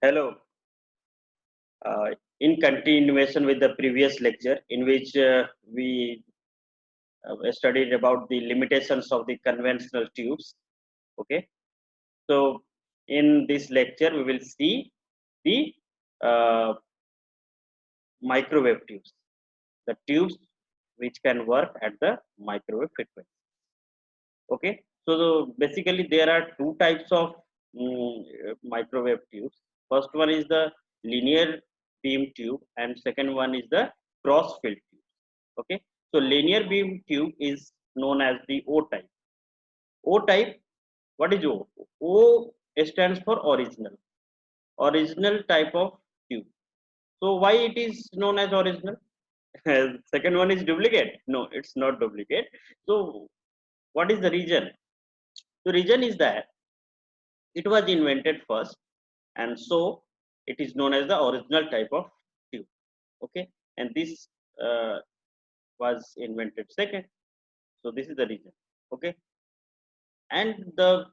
Hello. In continuation with the previous lecture, in which we studied about the limitations of the conventional tubes. Okay. So, in this lecture, we will see the uh, microwave tubes, the tubes which can work at the microwave frequency. Okay. So, basically, there are two types of microwave tubes. First one is the linear beam tube, and second one is the cross field tube. Okay. So, linear beam tube is known as the O type. O type, what is O? O stands for original type of tube. So, why it is known as original? Second one is duplicate. No, it's not duplicate. So, what is the reason? The reason is that it was invented first, and so it is known as the original type of tube. Okay, and this uh, was invented second. So, this is the reason. Okay, and the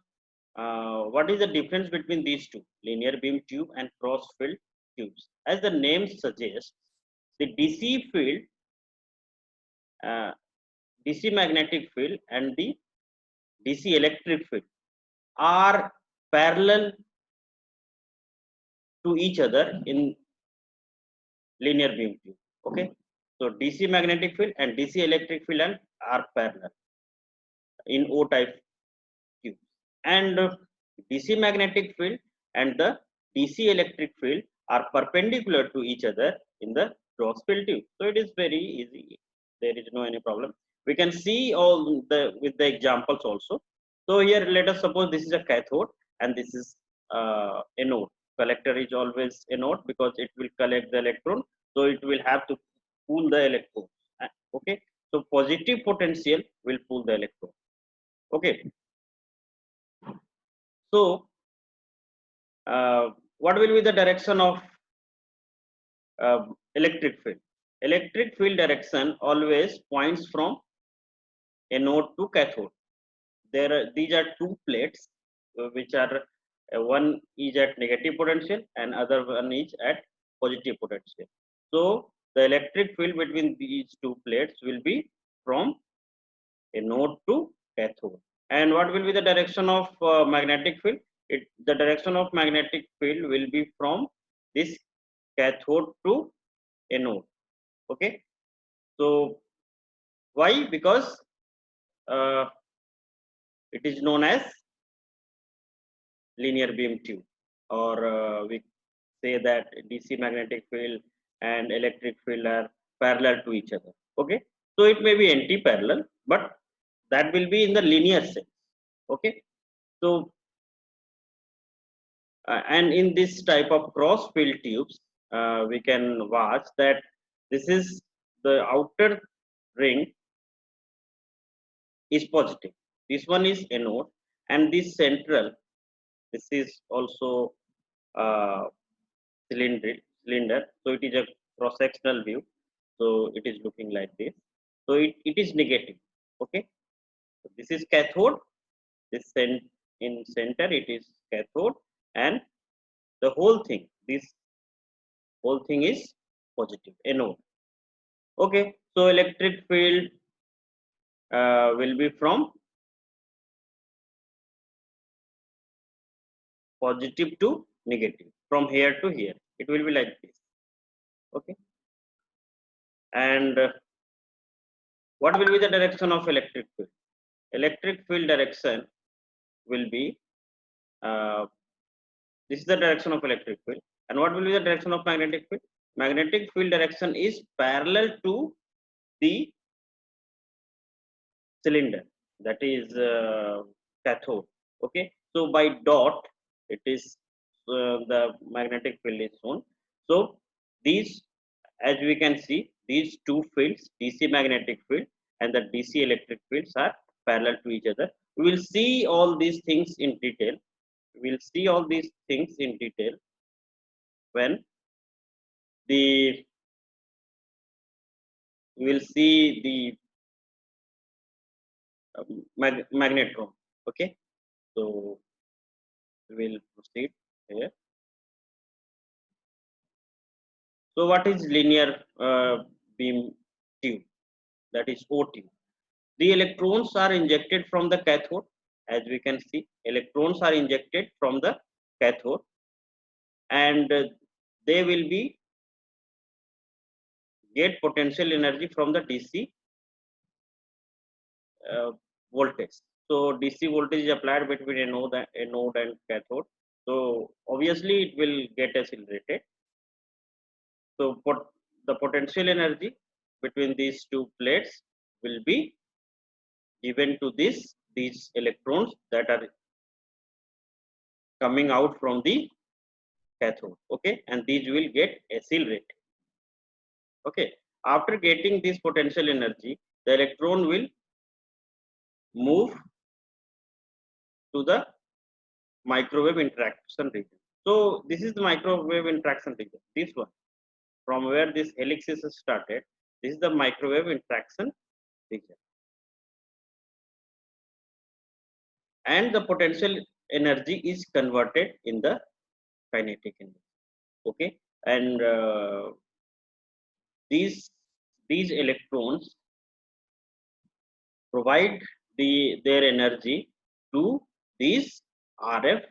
what is the difference between these two, linear beam tube and cross field tubes? As the name suggests, the DC field, uh, DC magnetic field, and the DC electric field are parallel to each other in linear beam tube. Okay, so DC magnetic field and DC electric field are parallel in O type tube, and DC magnetic field and the DC electric field are perpendicular to each other in the cross field tube. So it is very easy. There is no any problem. We can see all the with the examples also. So here let us suppose this is a cathode and this is anode. Collector is always anode because it will collect the electron. So it will have to pull the electron. Okay. So positive potential will pull the electron. Okay. So what will be the direction of electric field? Electric field direction always points from anode to cathode. These are two plates which are one is at negative potential and other one is at positive potential. So the electric field between these two plates will be from anode to cathode. And what will be the direction of magnetic field? The direction of magnetic field will be from this cathode to anode. Okay. So why? Because uh, it is known as linear beam tube, or we say that DC magnetic field and electric field are parallel to each other. Okay. So it may be anti-parallel, but that will be in the linear sense. Okay. So and in this type of cross field tubes, we can watch that this is the outer ring is positive. This one is anode, and this central, this is also uh, cylinder. So it is a cross sectional view. So it is looking like this. So it is negative. Okay. So this is cathode. This in center it is cathode, and the whole thing, this whole thing is positive anode. Okay. So electric field will be from positive to negative, from here to here. It will be like this. Okay. And what will be the direction of electric field? Electric field direction will be this is the direction of electric field. And what will be the direction of magnetic field? Magnetic field direction is parallel to the cylinder, that is cathode. Okay. So by dot, it is the magnetic field is shown. So these, as we can see, these two fields, DC magnetic field and the DC electric fields, are parallel to each other. We will see all these things in detail. We will see all these things in detail when the we will see the magnetron. Okay. So we will proceed here. So what is linear beam tube? That is O tube. The electrons are injected from the cathode. As we can see, electrons are injected from the cathode, and they will be get potential energy from the DC voltage. So DC voltage is applied between a node and cathode. So obviously it will get accelerated. So the potential energy between these two plates will be given to these electrons that are coming out from the cathode. Okay, and these will get accelerated. Okay, after getting this potential energy, the electron will move to the microwave interaction region. So this is the microwave interaction region. This one, from where this helix is started, this is the microwave interaction region. And the potential energy is converted in the kinetic energy. Okay, and these electrons provide their energy to these RF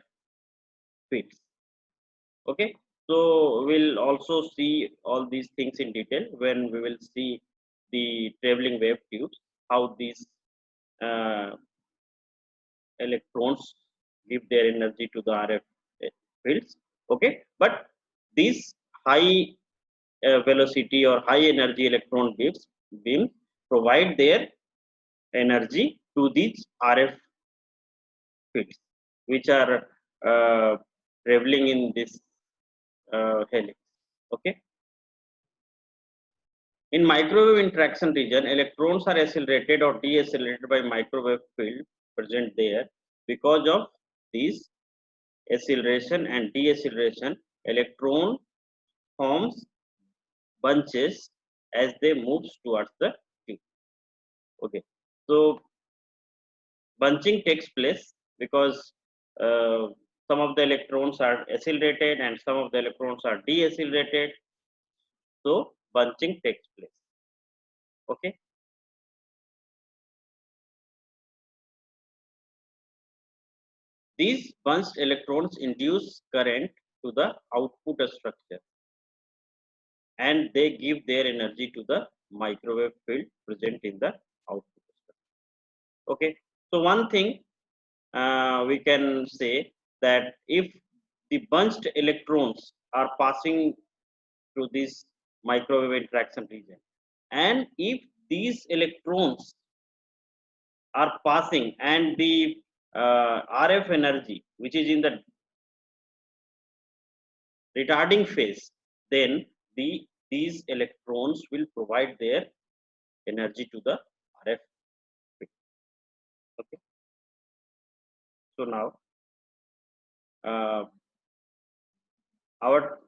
fields. Okay, so we'll also see all these things in detail when we will see the traveling wave tubes, how these uh, electrons give their energy to the RF fields. Okay, but these high velocity or high energy electron beams provide their energy to these RF fields, which are traveling in this helix. Okay. In microwave interaction region, electrons are accelerated or deaccelerated by microwave field present there. Because of these acceleration and deacceleration, electron forms bunches as they move towards the tube. Okay, so bunching takes place because uh, some of the electrons are accelerated and some of the electrons are deaccelerated. So bunching takes place. Okay. These bunched electrons induce current to the output structure, and they give their energy to the microwave field present in the output structure. Okay. So one thing we can say that if the bunched electrons are passing through this microwave interaction region, and if these electrons are passing and the RF energy which is in the retarding phase, then these electrons will provide their energy to the RF field. Okay. So now our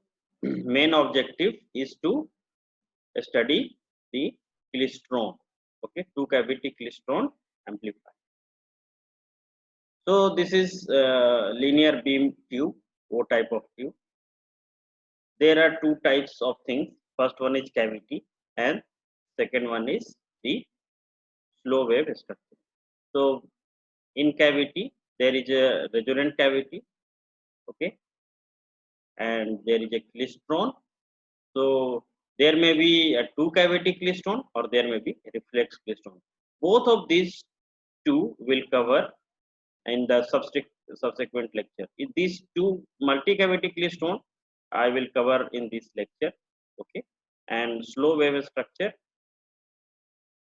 main objective is to study the klystron. Okay, two cavity klystron amplifier. So this is linear beam tube, O type of tube. There are two types of things. First one is cavity, and second one is the slow wave structure. So in cavity there is a resonant cavity. Okay, and there is a klystron. So there may be a two cavity klystron or there may be a reflex klystron. Both of these two will cover in the subsequent lecture. In these two multi-cavity klystron, I will cover in this lecture. Okay, and slow wave structure.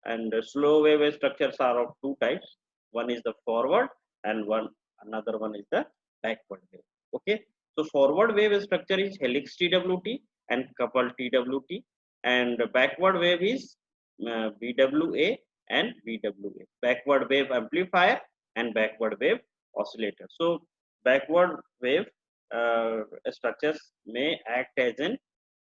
And slow wave structures are of two types. One is the forward, and another one is the backward wave. Okay, so forward wave structure is helix TWT and coupled TWT, and backward wave is BWA and BWA. Backward wave amplifier and backward wave oscillator. So backward wave structures may act as an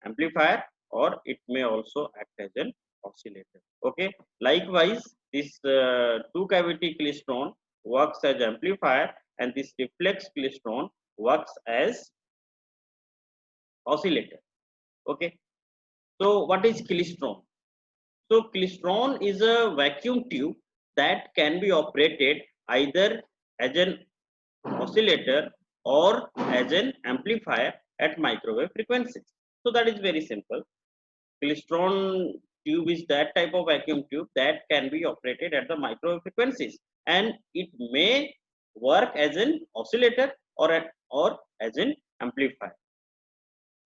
amplifier, or it may also act as an oscillator. Okay, likewise this two cavity klystron works as amplifier, and this reflex klystron works as oscillator. Okay, So what is klystron? So klystron is a vacuum tube that can be operated either as an oscillator or as an amplifier at microwave frequencies. So that is very simple. Klystron tube is that type of vacuum tube that can be operated at the microwave frequencies, and it may work as an oscillator or as an amplifier.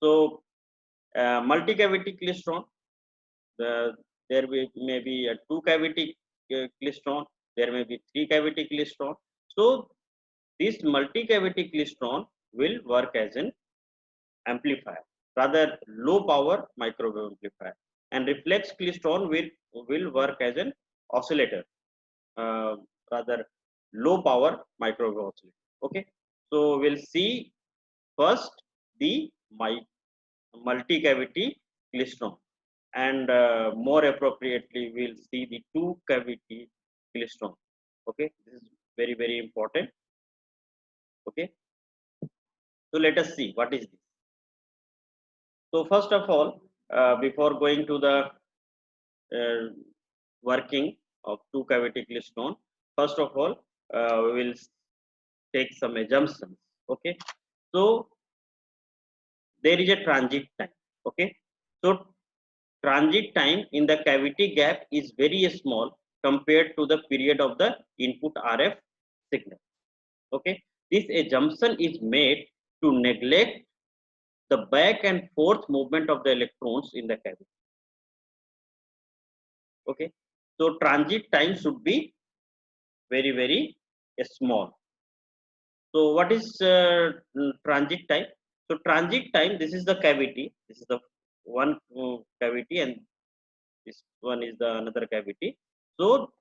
So multi-cavity klystron, there may be a two cavity klystron, there may be three cavity klystron. So this multi-cavity klystron will work as an amplifier, rather low power microwave amplifier, and reflex klystron will work as an oscillator, uh, rather low power microwave oscillator. Okay, so we'll see first the multi-cavity klystron, and more appropriately we'll see the two cavity klystron. Okay, this is very important. Okay, so let us see what is this. So first of all, before going to the uh, working of two cavity klystron, first of all, we will take some assumptions. Okay, so there is a transit time. Okay, so transit time in the cavity gap is very small compared to the period of the input RF signal. Okay, this assumption is made to neglect the back and forth movement of the electrons in the cavity. Okay, so transit time should be very small. So what is transit time? So transit time, this is the cavity, this is the one cavity, and this one is the another cavity. So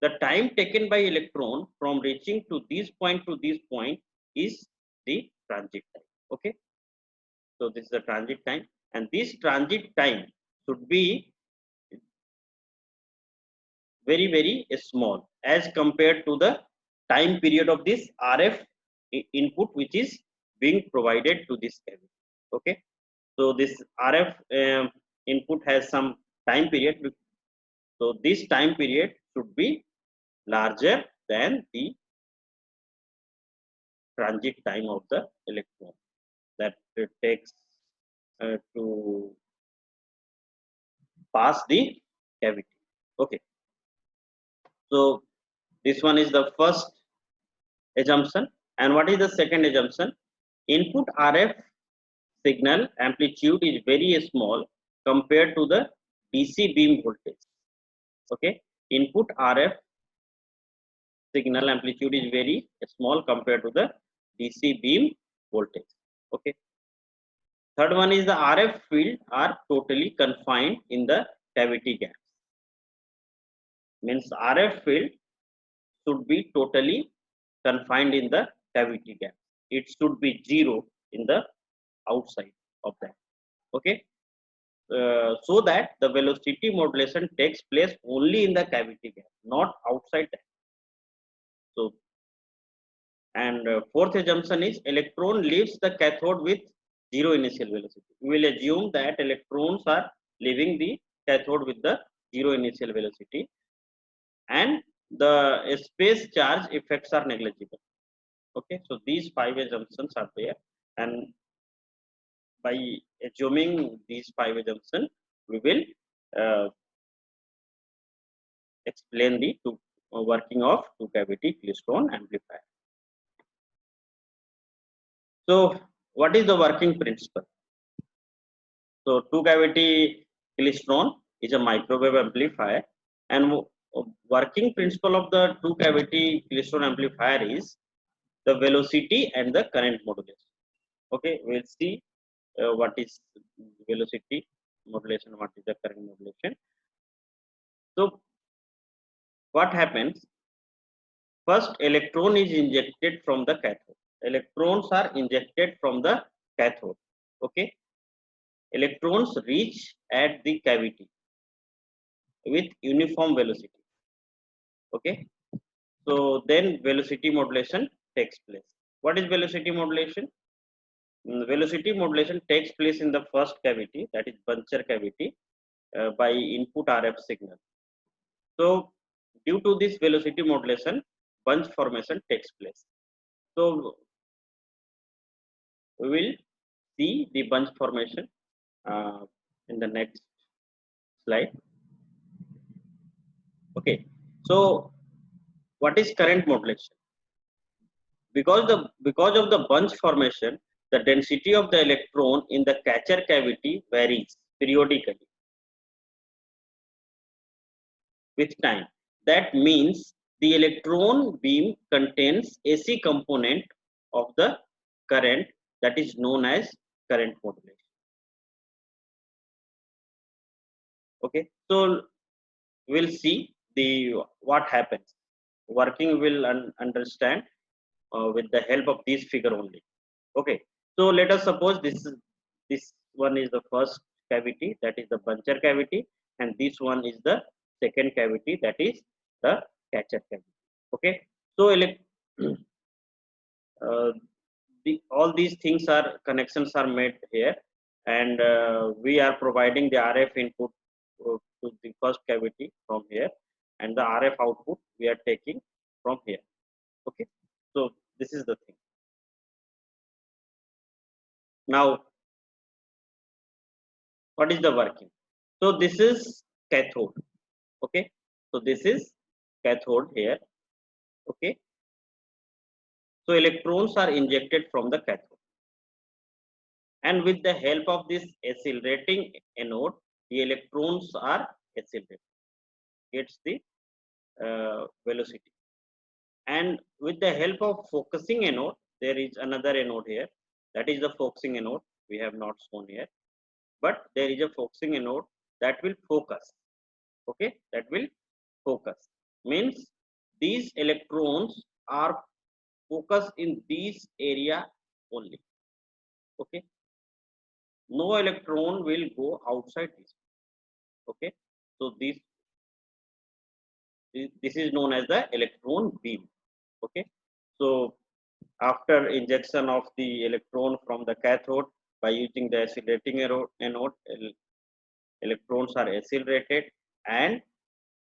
the time taken by electron from reaching to this point to this point is the transit time. Okay, so this is the transit time, and this transit time should be very small as compared to the time period of this RF input which is being provided to this cavity. Okay, so this RF input has some time period, so this time period should be larger than the transit time of the electron that it takes to pass the cavity. Okay, so this one is the first assumption. And what is the second assumption? Input RF signal amplitude is very small compared to the DC beam voltage. Okay, input RF signal amplitude is very small compared to the DC beam voltage. Okay, third one is the RF field are totally confined in the cavity gaps. Means RF field should be totally confined in the cavity gap. It should be zero in the outside of that. Okay, so that the velocity modulation takes place only in the cavity gap, not outside that. So, and fourth assumption is electron leaves the cathode with zero initial velocity. We will assume that electrons are leaving the cathode with the zero initial velocity, and the space charge effects are negligible. Okay, so these five assumptions are there, and by assuming these five assumptions, we will uh, explain the working of two cavity klystron amplifier. So what is the working principle? So two cavity klystron is a microwave amplifier, and working principle of the two cavity klystron amplifier is the velocity and the current modulation. Okay, we'll see what is velocity modulation, what is the current modulation. So what happens? First, electron is injected from the cathode. Electrons are injected from the cathode. Okay, electrons reach at the cavity with uniform velocity. Okay, so then velocity modulation takes place. What is velocity modulation? velocity modulation takes place in the first cavity, that is buncher cavity, by input RF signal. So due to this velocity modulation, bunch formation takes place. So we will see the bunch formation in the next slide. Okay, so what is current modulation? Because of the bunch formation, the density of the electron in the catcher cavity varies periodically with time. That means the electron beam contains AC component of the current, that is known as current modulation. Okay, so we'll see the what happens. Working will understand with the help of this figure only. Okay, so let us suppose this one is the first cavity, that is the buncher cavity, and this one is the second cavity, that is the catcher cavity. Okay, so all these things are connections are made here, and we are providing the RF input to the first cavity from here, and the RF output we are taking from here. Okay, so this is the thing. Now what is the working? So this is cathode. Okay, so this is cathode here. Okay, so electrons are injected from the cathode, and with the help of this accelerating anode, the electrons are accelerated, gets the velocity. And with the help of focusing anode, there is another anode here, that is the focusing anode, we have not shown here, but there is a focusing anode that will focus. Okay, that will focus means these electrons are focused in this area only. Okay, no electron will go outside this. Okay, so this is known as the electron beam. Okay, so after injection of the electron from the cathode by using the accelerating anode, electrons are accelerated, and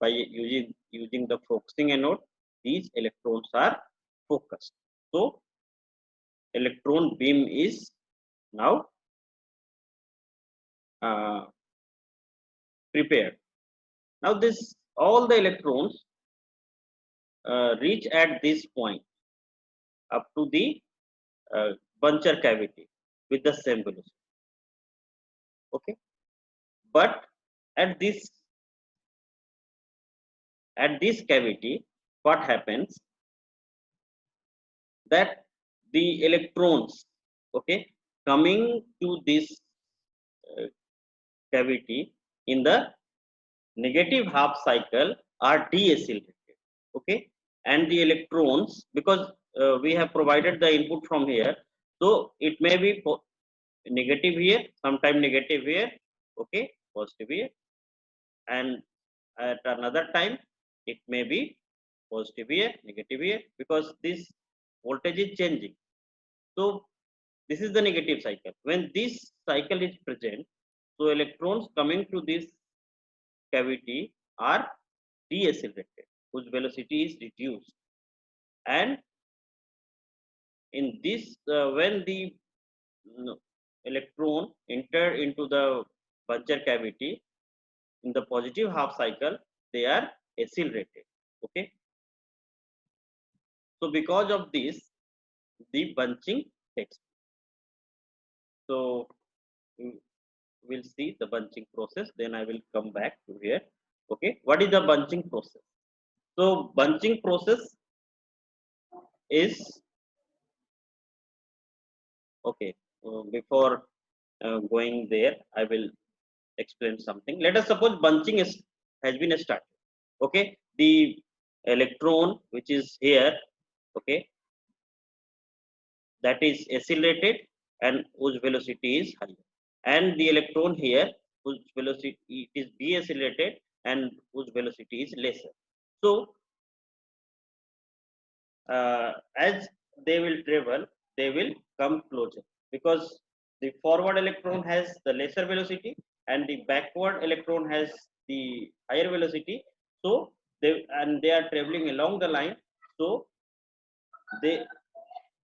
by using the focusing anode, these electrons are focused. So electron beam is now uh, prepared. Now this all the electrons reach at this point up to the buncher cavity with the same velocity. Okay, but at this cavity, what happens that the electrons, okay, coming to this uh, cavity in the negative half cycle are deaccelerated. Okay, and the electrons, because we have provided the input from here, so it may be negative here, sometime negative here, okay, positive here, and at another time it may be positive here, negative here, because this voltage is changing. So this is the negative cycle. When this cycle is present, so electrons coming to this cavity are deaccelerated, whose velocity is reduced. And in this when the electron enter into the buncher cavity in the positive half cycle, they are accelerated. Okay, so because of this, the bunching takes. So we'll see the bunching process, then I will come back to here. Okay, what is the bunching process? So bunching process is, okay, before going there, I will explain something. Let us suppose bunching has been started. Okay, the electron which is here, okay, that is accelerated and whose velocity is higher, and the electron here whose velocity it is deaccelerated and whose velocity is lesser. So as they will travel, they will come closer. because the forward electron has the lesser velocity and the backward electron has the higher velocity. So they are traveling along the line. So they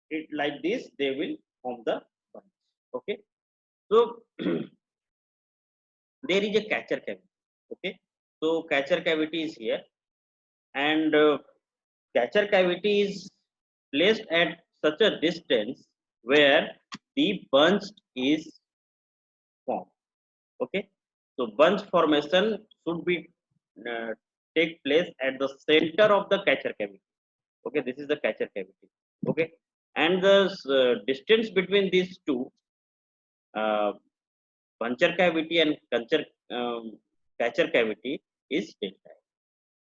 it like this they will form the bunch. Okay, so there is a catcher cavity. Okay, so catcher cavity is here, and catcher cavity is placed at such a distance where the bunch is formed. Okay, so bunch formation should be uh, take place at the center of the catcher cavity. Okay, this is the catcher cavity. Okay, and the distance between these two, uh, puncture cavity and um, catcher cavity, is delta.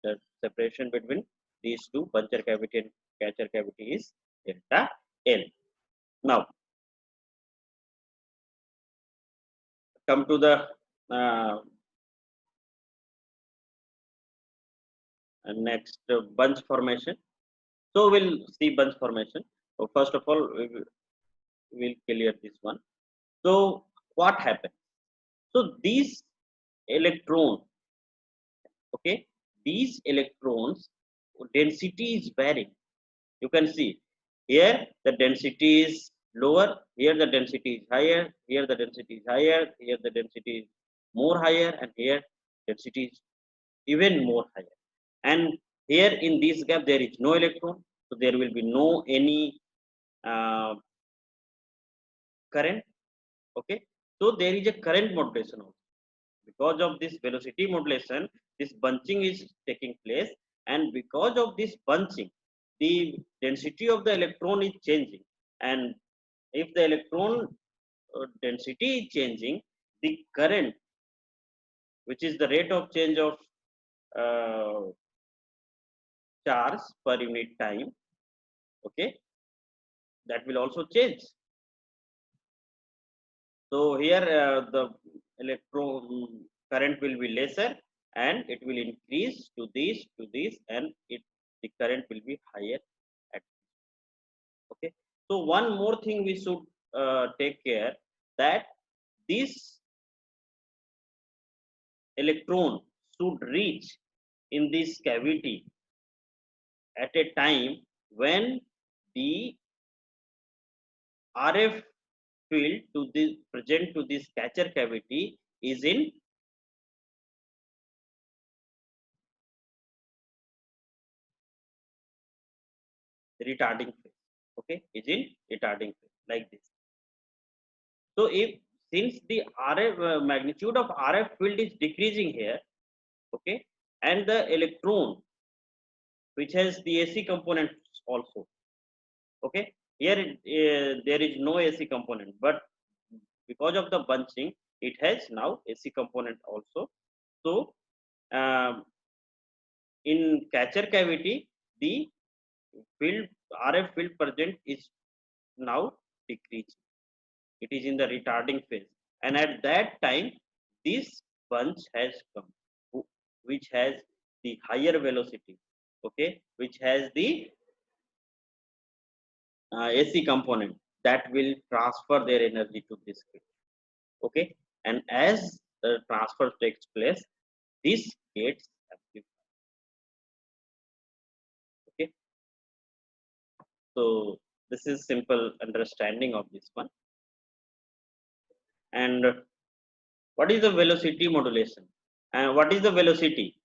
The separation between these two, puncture cavity and catcher cavity, is delta L. Now come to the uh, next bunch formation. So we'll see bunch formation. So first of all, we'll clear this one. So what happened? So these electrons, okay, these electrons density is varying. You can see here the density is lower, here the density is higher, here the density is higher, here the density is more higher, and here density is even more higher. And here in this gap there is no electron, so there will be no any uh, current. Okay, so there is a current modulation also. Because of this velocity modulation, this bunching is taking place, and because of this bunching, the density of the electron is changing. And if the electron density is changing, the current, which is the rate of change of uh, charge per unit time, okay, that will also change. So here the electron current will be lesser, and it will increase to this, and the current will be higher. At, okay. So one more thing we should take care, that this electron should reach in this cavity at a time when the RF field to this present to this catcher cavity is in retarding phase. Okay, is in retarding phase, like this. So if, since the RF magnitude of RF field is decreasing here, okay, and the electron which has the AC components also, okay, here there is no AC component, but because of the bunching it has now AC component also. So um, in catcher cavity the field, RF field present, is now decreasing. It is in the retarding phase, and at that time this bunch has come, which has the higher velocity, okay, which has the AC component, that will transfer their energy to this field. Okay, and as the transfer takes place, this gets amplified. Okay, so this is simple understanding of this one. And what is the velocity modulation, and what is the velocity?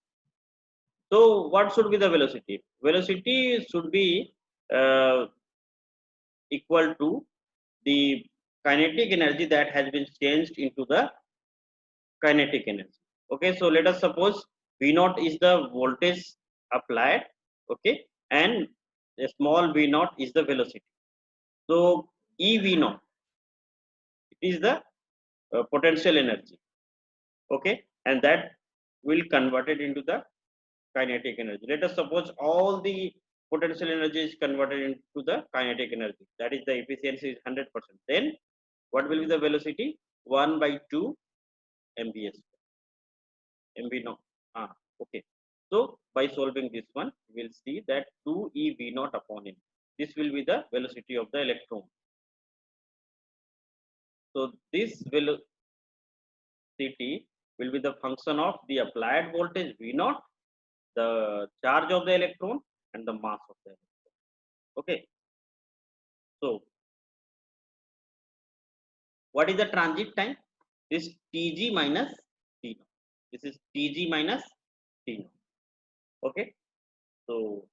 So what should be the velocity? Velocity should be uh, equal to the kinetic energy that has been changed into the kinetic energy. Okay, so let us suppose V naught is the voltage applied, okay, and a small V naught is the velocity. So EV naught, it is the potential energy, okay, and that will convert it into the kinetic energy. Let us suppose all the potential energy is converted into the kinetic energy, that is the efficiency is 100%. Then what will be the velocity? 1 by 2 mbs mv naught. Okay, so by solving this one we'll see that 2 ev naught upon m, this will be the velocity of the electron. So this will Ct will be the function of the applied voltage V naught, the charge of the electron, and the mass of the electron. Okay. So what is the transit time? This Tg minus T naught. This is Tg minus T naught. Okay. So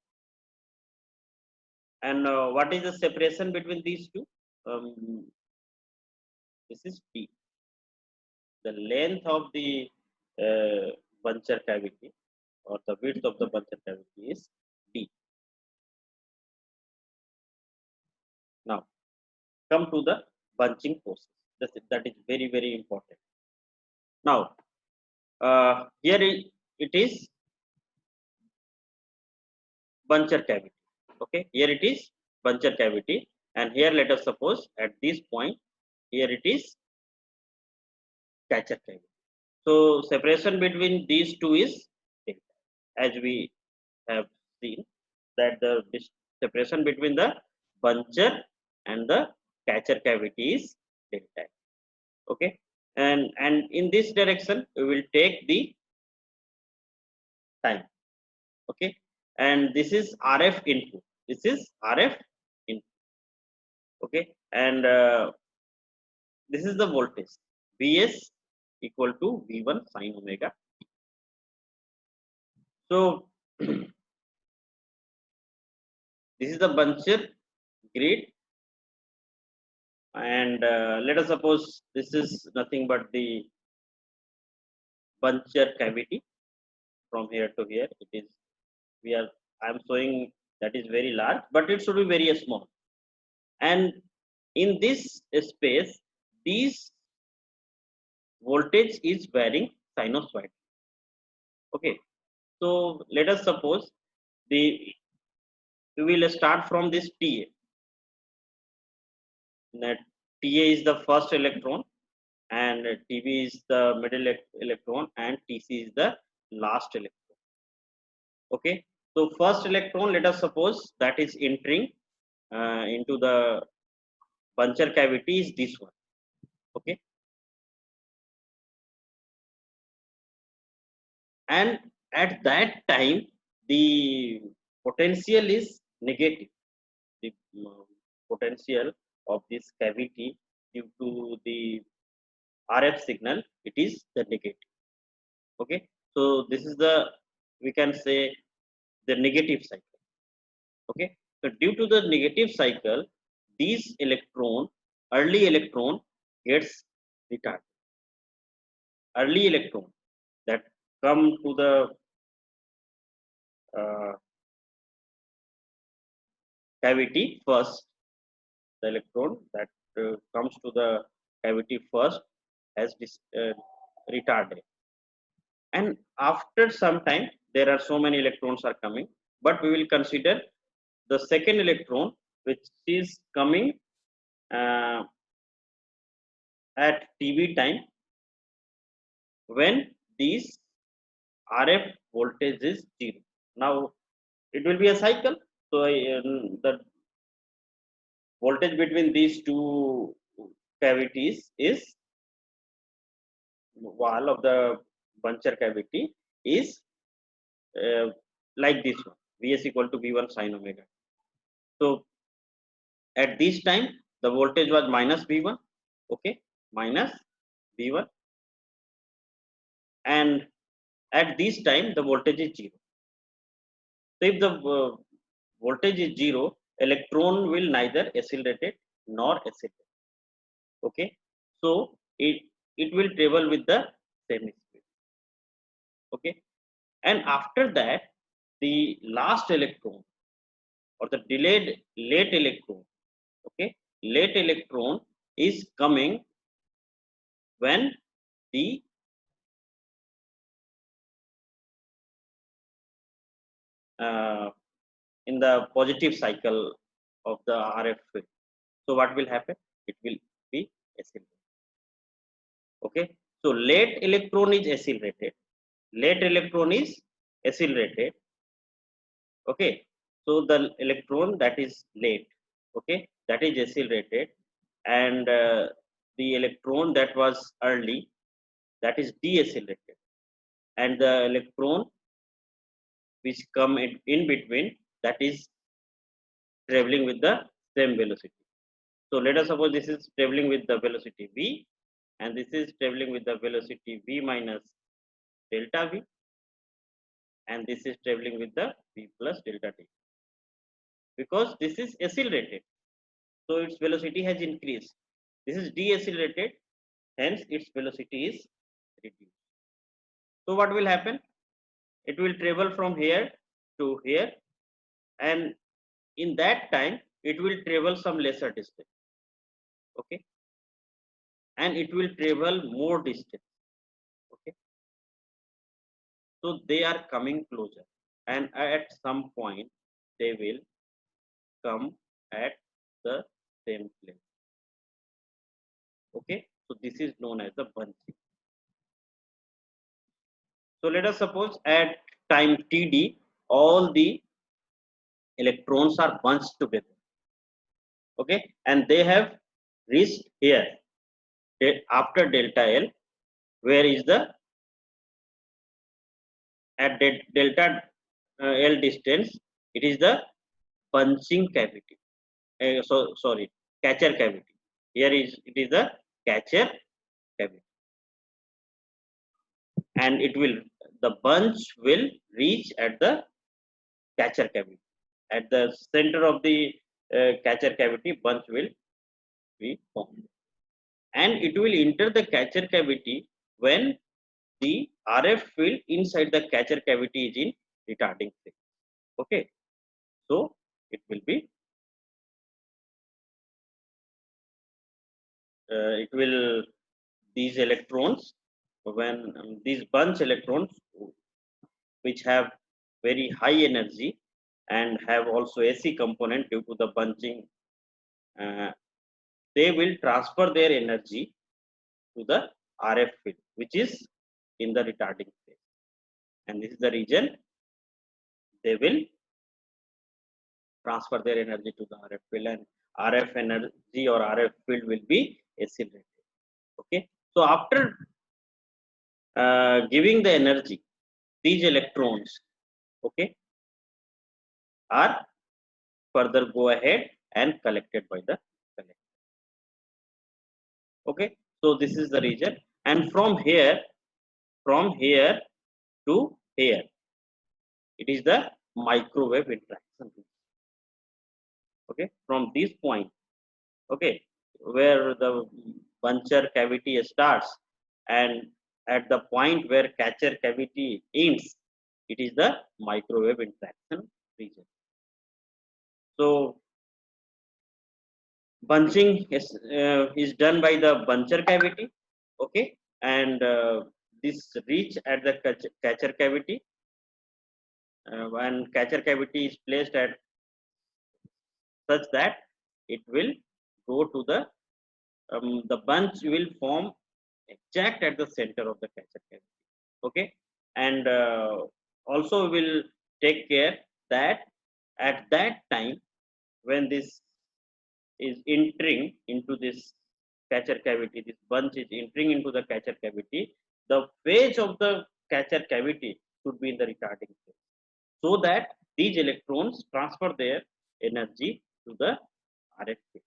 and what is the separation between these two? This is T. The length of the buncher cavity or the width of the buncher cavity is D. Now come to the bunching process. That is very, very important. Now here it is buncher cavity. Okay, here it is buncher cavity, and here let us suppose at this point here it is catcher cavity. So separation between these two is delta, as we have seen that the separation between the buncher and the catcher cavity is delta. Okay, and in this direction we will take the time. Okay, and this is RF input. This is RF input. Okay, and this is the voltage Vs equal to V1 sine omega. So this is the buncher grid, and let us suppose this is nothing but the buncher cavity from here to here. It is I am showing that is very large, but it should be very small. And in this space, these voltage is varying sinusoid. Okay, so let us suppose we will start from this Ta. That Ta is the first electron, and Tb is the middle electron, and Tc is the last electron. Okay, so first electron, let us suppose that is entering into the buncher cavity is this one. Okay, and at that time the potential is negative. The potential of this cavity due to the RF signal, it is the negative. Okay, so this is the, we can say, the negative cycle. Okay, so due to the negative cycle, these early electron gets retarded. Early electron that come to the uh, cavity first, the electron that comes to the cavity first has retarded, and after some time there are so many electrons are coming, but we will consider the second electron which is coming uh, at Tb time when these RF voltage is 0. Now it will be a cycle. So the voltage between these two cavities is wall of the buncher cavity is uh, like this one, Vs equal to V1 sine omega. So at this time the voltage was minus V1, okay, minus V1, and at this time the voltage is 0. So if the voltage is 0, electron will neither accelerated nor accelerate. Okay, so it will travel with the same speed. Okay, and after that the last electron or the delayed late electron, okay, late electron is coming when the uh, in the positive cycle of the RF field. So what will happen? It will be accelerated. Okay, so late electron is accelerated, late electron is accelerated. Okay, so the electron that is late, okay, that is accelerated, and the electron that was early, that is deaccelerated, and the electron which come in between, that is traveling with the same velocity. So let us suppose this is traveling with the velocity v, and this is traveling with the velocity v minus delta v, and this is traveling with the v plus delta t. Because this is accelerated, so its velocity has increased. This is deaccelerated, hence its velocity is reduced. So what will happen? It will travel from here to here, and in that time it will travel some lesser distance, okay, and it will travel more distance, okay. So they are coming closer, and at some point they will come at the same place, okay. So this is known as the bunching. So let us suppose at time td all the electrons are bunched together, okay, and they have reached here after delta L, where is the at delta L distance, it is the bunching cavity. Sorry, catcher cavity. Here is it is the catcher cavity, and it will the bunch will reach at the catcher cavity. At the center of the catcher cavity, bunch will be formed, and it will enter the catcher cavity when the RF field inside the catcher cavity is in retarding phase. Okay, so it will be it will these electrons, when these bunch electrons which have very high energy and have also AC component due to the bunching, uh, they will transfer their energy to the RF field which is in the retarding phase, and this is the region they will transfer their energy to the RF field, and RF energy or RF field will be accelerated. Okay, so after giving the energy, these electrons, okay, are further go ahead and collected by the collector. Okay, so this is the region, and from here to here, it is the microwave interaction. Okay, from this point, okay, where the buncher cavity starts and at the point where catcher cavity ends, it is the microwave interaction region. So bunching is done by the buncher cavity, okay, and this reach at the catcher cavity. When catcher cavity is placed at such that it will go to the bunch will form exact at the center of the catcher cavity, okay, and also will take care that at that time when this is entering into this catcher cavity, this bunch is entering into the catcher cavity, the phase of the catcher cavity should be in the retarding phase, so that these electrons transfer their energy to the RF field.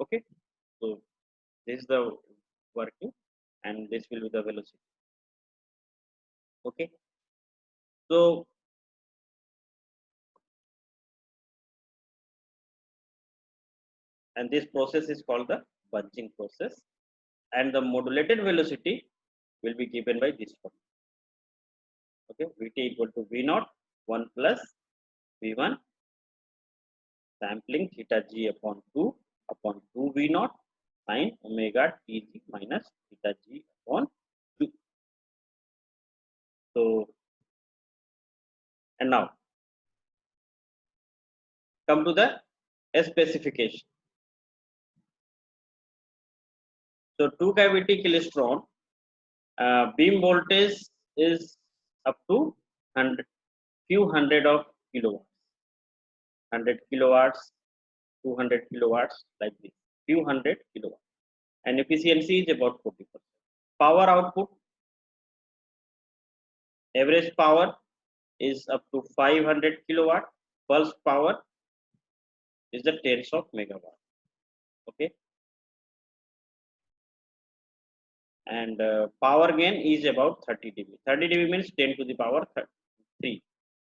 Okay, so this is the working, and this will be the velocity. Okay, so and this process is called the bunching process, and the modulated velocity will be given by this one. Okay, Vt equal to V naught 1 plus V1 sampling theta g upon 2 V naught sin omega Tg minus theta g upon 2. So, and now come to the specification. So, two cavity klystron beam voltage is up to 100, few hundred of kilowatts, 100 kilowatts, 200 kilowatts, like this, few hundred kilowatts. and efficiency is about 40%. Power output, average power is up to 500 kilowatt. Pulse power is the tens of megawatt. Okay, and power gain is about 30 dB. 30 dB means 10 to the power 3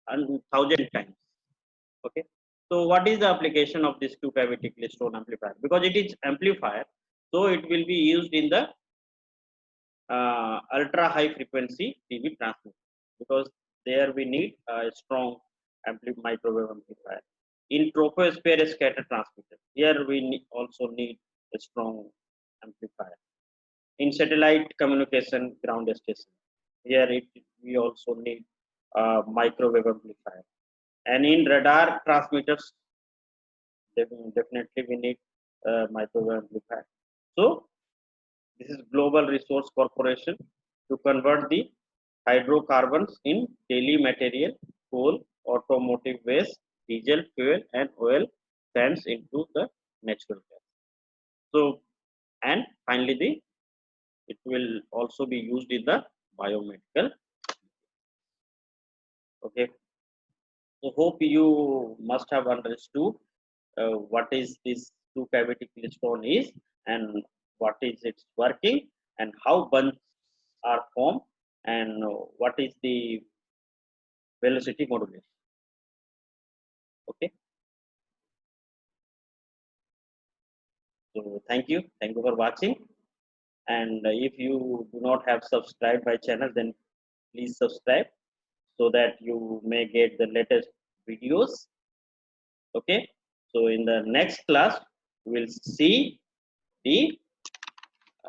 and 1000 times. Okay, so what is the application of this two cavity Klystron amplifier? Because it is amplifier, so it will be used in the ultra high frequency TV transmitter, because there we need a strong microwave amplifier. In troposphere scatter transmitter, here we also need a strong amplifier. In satellite communication ground station, here we also need a microwave amplifier. And in radar transmitters, definitely we need a microwave amplifier. So this is Global Resource Corporation to convert the hydrocarbons in daily material, coal, automotive waste, diesel fuel, and oil sands into the natural gas. So, and finally, it will also be used in the biomedical. Okay, so hope you must have understood what is this two cavity Klystron is, and what is its working, and how bunds are formed, and what is the velocity modulation. Okay, so thank you for watching. And if you do not have subscribed my channel, then please subscribe, so that you may get the latest videos. Okay, so in the next class we'll see the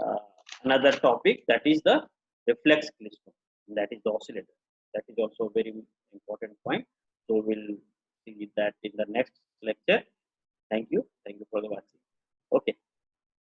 uh, another topic, that is the reflex Klystron, that is the oscillator. That is also a very important point. So we'll see that in the next